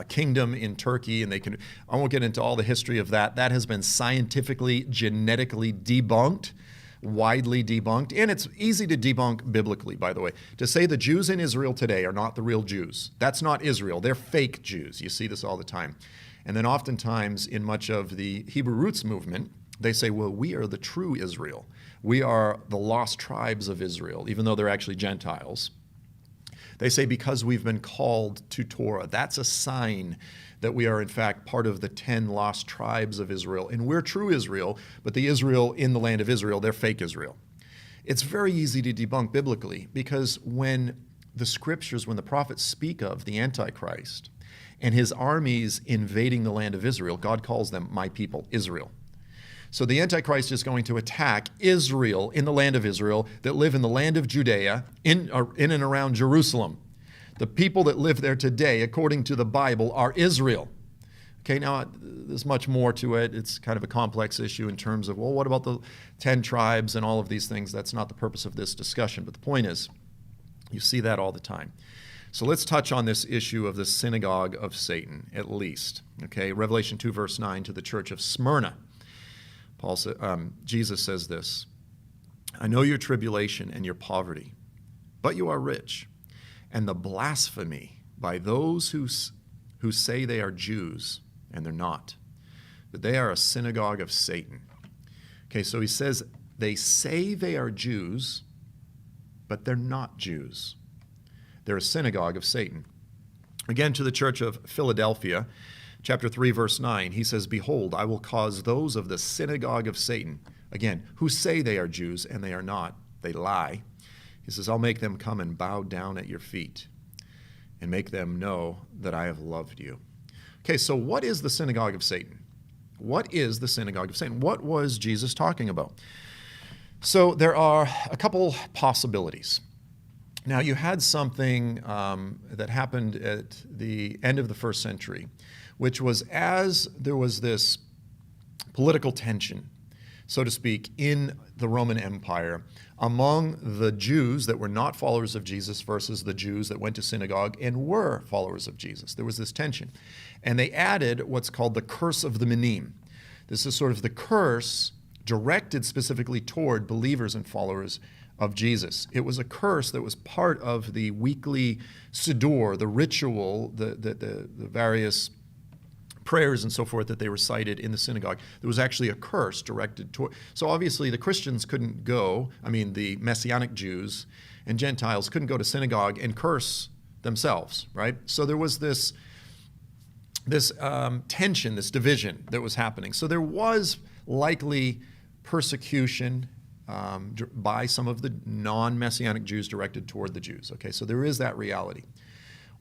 kingdom in Turkey, and I won't get into all the history of that. That has been scientifically, genetically debunked, widely debunked, and it's easy to debunk biblically, by the way. To say the Jews in Israel today are not the real Jews, that's not Israel. They're fake Jews. You see this all the time. And then oftentimes in much of the Hebrew roots movement, they say, well, we are the true Israel. We are the lost tribes of Israel, even though they're actually Gentiles. They say because we've been called to Torah, that's a sign that we are in fact part of the 10 lost tribes of Israel. And we're true Israel, but the Israel in the land of Israel, they're fake Israel. It's very easy to debunk biblically because when the prophets speak of the Antichrist and his armies invading the land of Israel, God calls them my people, Israel. So the Antichrist is going to attack Israel in the land of Israel that live in the land of Judea, in and around Jerusalem. The people that live there today, according to the Bible, are Israel. Okay, now there's much more to it. It's kind of a complex issue in terms of, well, what about the 10 tribes and all of these things? That's not the purpose of this discussion. But the point is, you see that all the time. So let's touch on this issue of the synagogue of Satan, at least. Okay, Revelation 2, verse 9, to the church of Smyrna. Jesus says this, I know your tribulation and your poverty, but you are rich, and the blasphemy by those who say they are Jews, and they're not, but they are a synagogue of Satan. Okay, so he says they say they are Jews, but they're not Jews. They're a synagogue of Satan. Again, to the church of Philadelphia, chapter 3, verse 9, he says, behold, I will cause those of the synagogue of Satan, again, who say they are Jews and they are not, they lie. He says, I'll make them come and bow down at your feet and make them know that I have loved you. Okay, so what is the synagogue of Satan? What is the synagogue of Satan? What was Jesus talking about? So there are a couple possibilities. Now, you had something that happened at the end of the first century, which was as there was this political tension, so to speak, in the Roman Empire among the Jews that were not followers of Jesus versus the Jews that went to synagogue and were followers of Jesus. There was this tension. And they added what's called the curse of the Minim. This is sort of the curse directed specifically toward believers and followers of Jesus. It was a curse that was part of the weekly siddur, the ritual, the various prayers and so forth that they recited in the synagogue. There was actually a curse directed toward. So obviously the Christians couldn't go, the Messianic Jews and Gentiles couldn't go to synagogue and curse themselves, right? So there was this tension, this division that was happening. So there was likely persecution by some of the non-Messianic Jews directed toward the Jews. Okay, so there is that reality.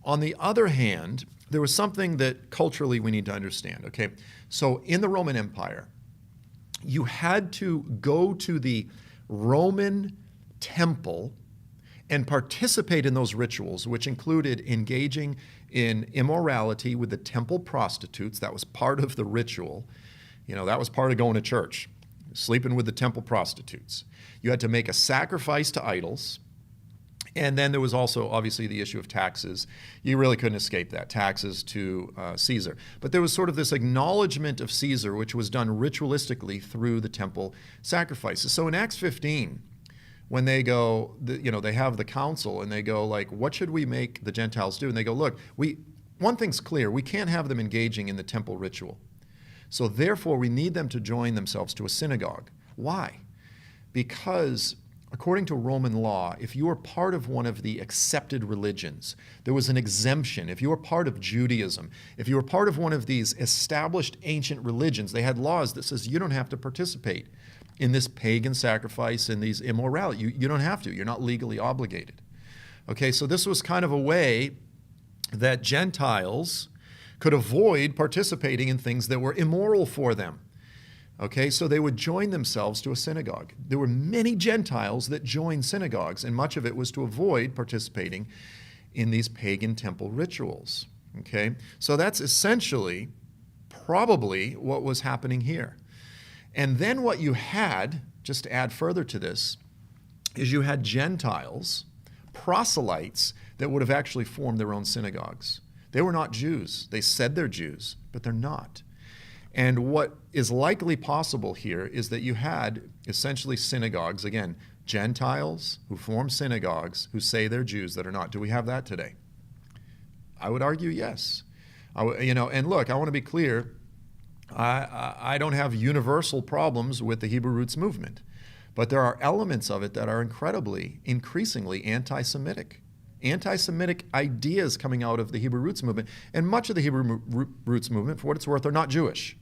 On the other hand, there was something that culturally we need to understand. Okay, so in the Roman Empire, you had to go to the Roman temple and participate in those rituals, which included engaging in immorality with the temple prostitutes. That was part of the ritual. That was part of going to church, sleeping with the temple prostitutes. You had to make a sacrifice to idols. And then there was also, obviously, the issue of taxes. You really couldn't escape that, taxes to Caesar. But there was sort of this acknowledgement of Caesar, which was done ritualistically through the temple sacrifices. So in Acts 15, when they go, they have the council, and they go, what should we make the Gentiles do? And they go, look, one thing's clear, we can't have them engaging in the temple ritual. So therefore, we need them to join themselves to a synagogue. Why? Because according to Roman law, if you were part of one of the accepted religions, there was an exemption. If you were part of Judaism, if you were part of one of these established ancient religions, they had laws that says you don't have to participate in this pagan sacrifice and these immorality. You don't have to. You're not legally obligated. Okay, so this was kind of a way that Gentiles could avoid participating in things that were immoral for them. Okay, so they would join themselves to a synagogue. There were many Gentiles that joined synagogues, and much of it was to avoid participating in these pagan temple rituals. Okay, so that's essentially probably what was happening here. And then what you had, just to add further to this, is you had Gentiles, proselytes, that would have actually formed their own synagogues. They were not Jews. They said they're Jews, but they're not. And what is likely possible here is that you had essentially synagogues, again, Gentiles who form synagogues who say they're Jews that are not. Do we have that today? I would argue yes. And look, I want to be clear. I don't have universal problems with the Hebrew roots movement, but there are elements of it that are increasingly anti-Semitic. Anti-Semitic ideas coming out of the Hebrew roots movement, and much of the Hebrew roots movement, for what it's worth, are not Jewish.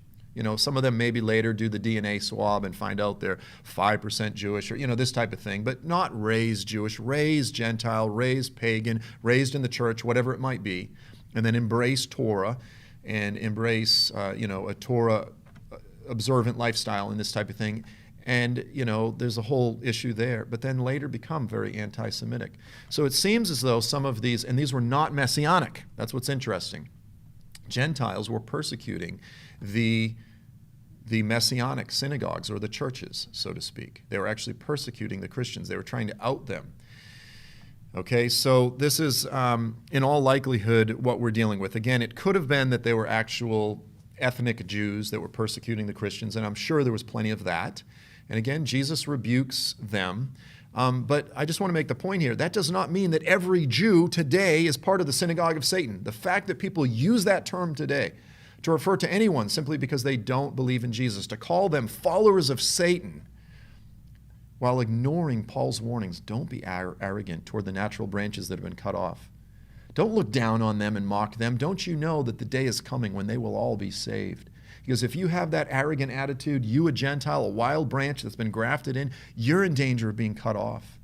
Some of them maybe later do the DNA swab and find out they're 5% Jewish, or this type of thing, but not raised Jewish, raised Gentile, raised pagan, raised in the church, whatever it might be, and then embrace Torah and embrace a Torah observant lifestyle and this type of thing. And, there's a whole issue there, but then later become very anti-Semitic. So it seems as though some of these, and these were not messianic. That's what's interesting. Gentiles were persecuting the messianic synagogues or the churches, so to speak. They were actually persecuting the Christians. They were trying to out them. Okay, so this is, in all likelihood, what we're dealing with. Again, it could have been that they were actual ethnic Jews that were persecuting the Christians, and I'm sure there was plenty of that. And again, Jesus rebukes them. But I just want to make the point here, that does not mean that every Jew today is part of the synagogue of Satan. The fact that people use that term today to refer to anyone simply because they don't believe in Jesus, to call them followers of Satan, while ignoring Paul's warnings, don't be arrogant toward the natural branches that have been cut off. Don't look down on them and mock them. Don't you know that the day is coming when they will all be saved? Because if you have that arrogant attitude, you, a Gentile, a wild branch that's been grafted in, you're in danger of being cut off.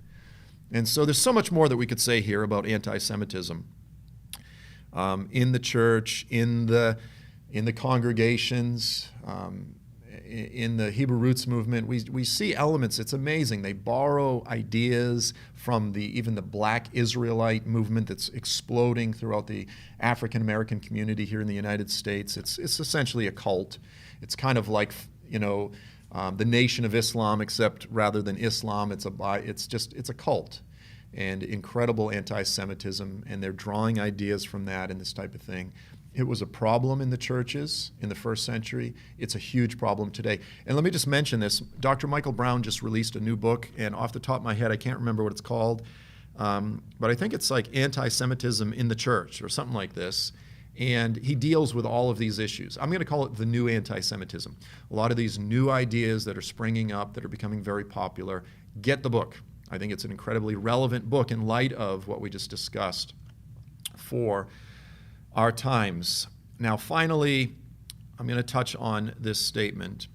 And so there's so much more that we could say here about anti-Semitism in the church, in the congregations, in the Hebrew roots movement. We see elements. It's amazing. They borrow ideas from even the Black Israelite movement that's exploding throughout the African American community here in the United States. It's essentially a cult. It's kind of like the Nation of Islam, except rather than Islam, it's a cult, and incredible anti-Semitism, and they're drawing ideas from that and this type of thing. It was a problem in the churches in the first century. It's a huge problem today. And let me just mention this. Dr. Michael Brown just released a new book, and off the top of my head, I can't remember what it's called, but I think it's like Anti-Semitism in the Church or something like this. And he deals with all of these issues. I'm going to call it the new anti-Semitism. A lot of these new ideas that are springing up, that are becoming very popular. Get the book. I think it's an incredibly relevant book in light of what we just discussed for our times. Now, finally, I'm going to touch on this statement.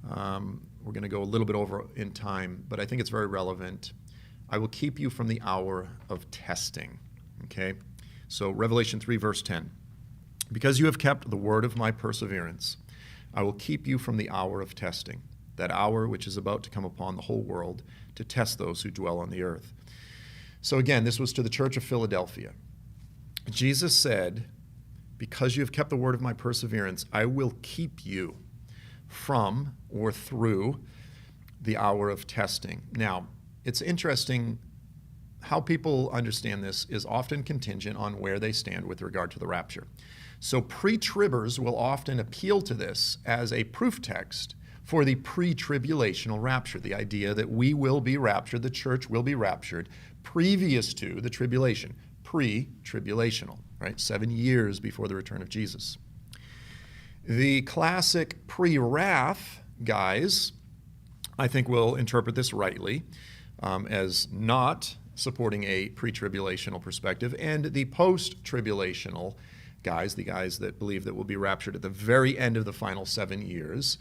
We're going to go a little bit over in time, but I think it's very relevant. I will keep you from the hour of testing. Okay? So Revelation 3, verse 10. Because you have kept the word of my perseverance, I will keep you from the hour of testing, that hour which is about to come upon the whole world to test those who dwell on the earth. So again, this was to the church of Philadelphia. Jesus said, because you have kept the word of my perseverance, I will keep you from or through the hour of testing. Now, it's interesting how people understand this is often contingent on where they stand with regard to the rapture. So pre-tribbers will often appeal to this as a proof text for the pre-tribulational rapture, the idea that we will be raptured, the church will be raptured previous to the tribulation. Pre-tribulational, right? 7 years before the return of Jesus. The classic pre-wrath guys, I think, will interpret this rightly as not supporting a pre-tribulational perspective, and the post-tribulational guys, the guys that believe that we'll be raptured at the very end of the final 7 years,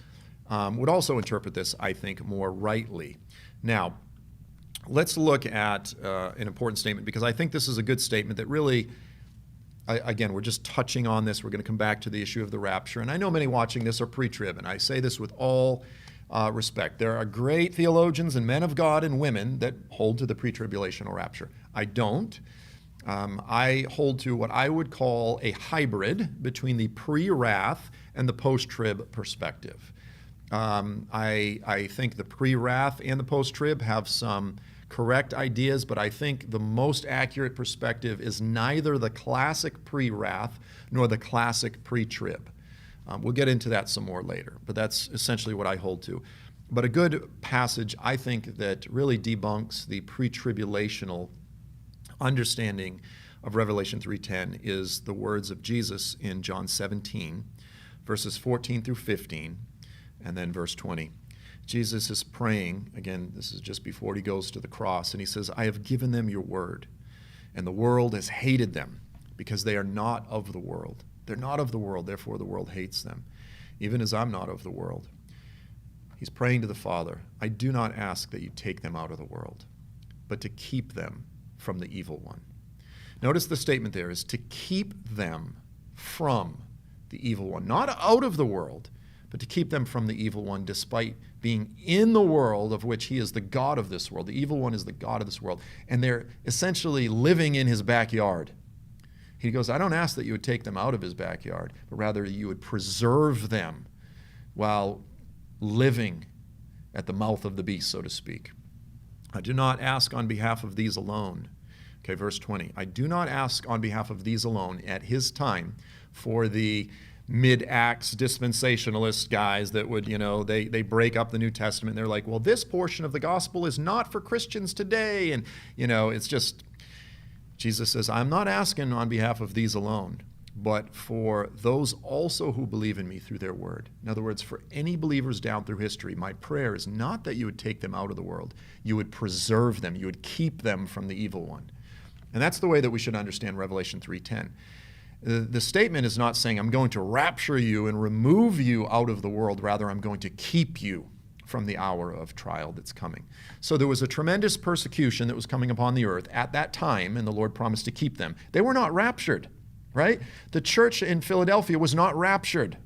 would also interpret this, I think, more rightly. Now, let's look at an important statement, because I think this is a good statement that really, again, we're just touching on this. We're going to come back to the issue of the rapture. And I know many watching this are pre-trib, and I say this with all respect. There are great theologians and men of God and women that hold to the pre-tribulational rapture. I don't. I hold to what I would call a hybrid between the pre-wrath and the post-trib perspective. I think the pre-wrath and the post-trib have some correct ideas, but I think the most accurate perspective is neither the classic pre-wrath nor the classic pre-trib. We'll get into that some more later, but that's essentially what I hold to. But a good passage, I think, that really debunks the pre-tribulational understanding of Revelation 3:10 is the words of Jesus in John 17, verses 14 through 15, and then verse 20. Jesus is praying, again, this is just before he goes to the cross, and he says, I have given them your word, and the world has hated them because they are not of the world. They're not of the world, therefore the world hates them, even as I'm not of the world. He's praying to the Father, I do not ask that you take them out of the world, but to keep them from the evil one. Notice the statement there is to keep them from the evil one, not out of the world, but to keep them from the evil one, despite being in the world of which he is the God of this world. The evil one is the God of this world, and they're essentially living in his backyard. He goes, I don't ask that you would take them out of his backyard, but rather you would preserve them while living at the mouth of the beast, so to speak. I do not ask on behalf of these alone. Okay, verse 20. I do not ask on behalf of these alone at his time for the mid-Acts dispensationalist guys that would, they break up the New Testament. They're like, well, this portion of the gospel is not for Christians today. And, it's just, Jesus says, I'm not asking on behalf of these alone, but for those also who believe in me through their word. In other words, for any believers down through history, my prayer is not that you would take them out of the world. You would preserve them. You would keep them from the evil one. And that's the way that we should understand Revelation 3:10. The statement is not saying I'm going to rapture you and remove you out of the world. Rather, I'm going to keep you from the hour of trial that's coming. So there was a tremendous persecution that was coming upon the earth at that time, and the Lord promised to keep them. They were not raptured, right? The church in Philadelphia was not raptured.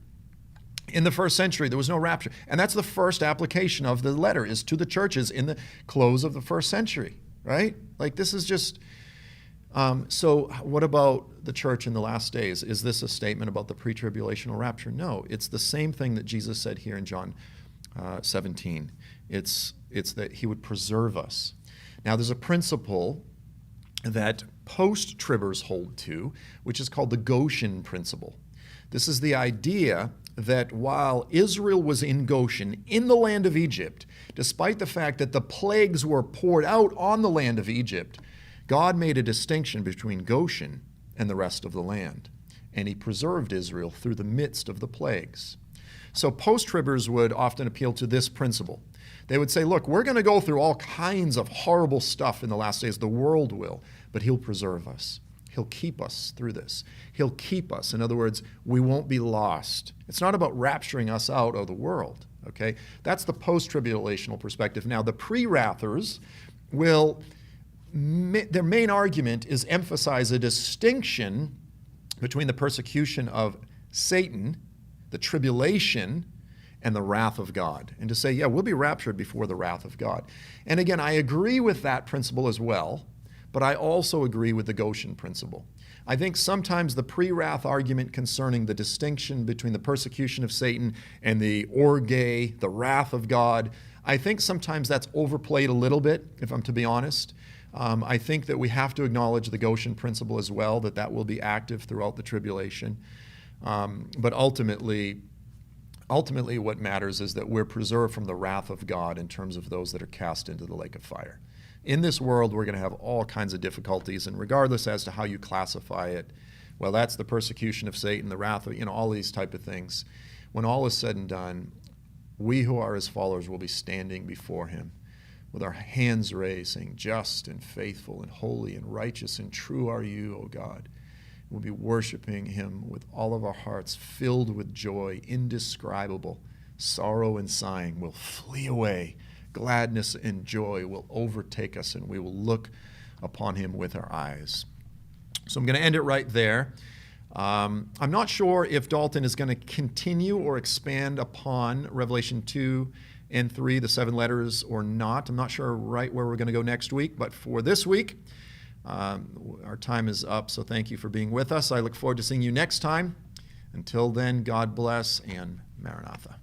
In the first century, there was no rapture. And that's the first application of the letter, is to the churches in the close of the first century, right? Like, this is just... So what about the church in the last days? Is this a statement about the pre-tribulational rapture? No, it's the same thing that Jesus said here in John 17. It's that he would preserve us. Now, there's a principle that post-tribbers hold to, which is called the Goshen principle. This is the idea that while Israel was in Goshen, in the land of Egypt, despite the fact that the plagues were poured out on the land of Egypt, God made a distinction between Goshen and the rest of the land, and he preserved Israel through the midst of the plagues. So post-tribbers would often appeal to this principle. They would say, look, we're going to go through all kinds of horrible stuff in the last days. The world will, but he'll preserve us. He'll keep us through this. He'll keep us. In other words, we won't be lost. It's not about rapturing us out of the world, okay? That's the post-tribulational perspective. Now, the pre-wrathers will... their main argument is emphasize a distinction between the persecution of Satan, the tribulation, and the wrath of God. And to say, yeah, we'll be raptured before the wrath of God. And again, I agree with that principle as well, but I also agree with the Goshen principle. I think sometimes the pre-wrath argument concerning the distinction between the persecution of Satan and the orge, the wrath of God, I think sometimes that's overplayed a little bit, if I'm to be honest. I think that we have to acknowledge the Goshen principle as well, that will be active throughout the tribulation. But ultimately what matters is that we're preserved from the wrath of God in terms of those that are cast into the lake of fire. In this world, we're going to have all kinds of difficulties, and regardless as to how you classify it, well, that's the persecution of Satan, the wrath of, all these type of things. When all is said and done, we who are his followers will be standing before him with our hands raised, saying, just and faithful and holy and righteous and true are you, O God. We'll be worshiping him with all of our hearts, filled with joy, indescribable. Sorrow and sighing will flee away. Gladness and joy will overtake us, and we will look upon him with our eyes. So I'm going to end it right there. I'm not sure if Dalton is going to continue or expand upon Revelation 2 and 3, the 7 letters, or not. I'm not sure right where we're going to go next week, but for this week, our time is up, so thank you for being with us. I look forward to seeing you next time. Until then, God bless and Maranatha.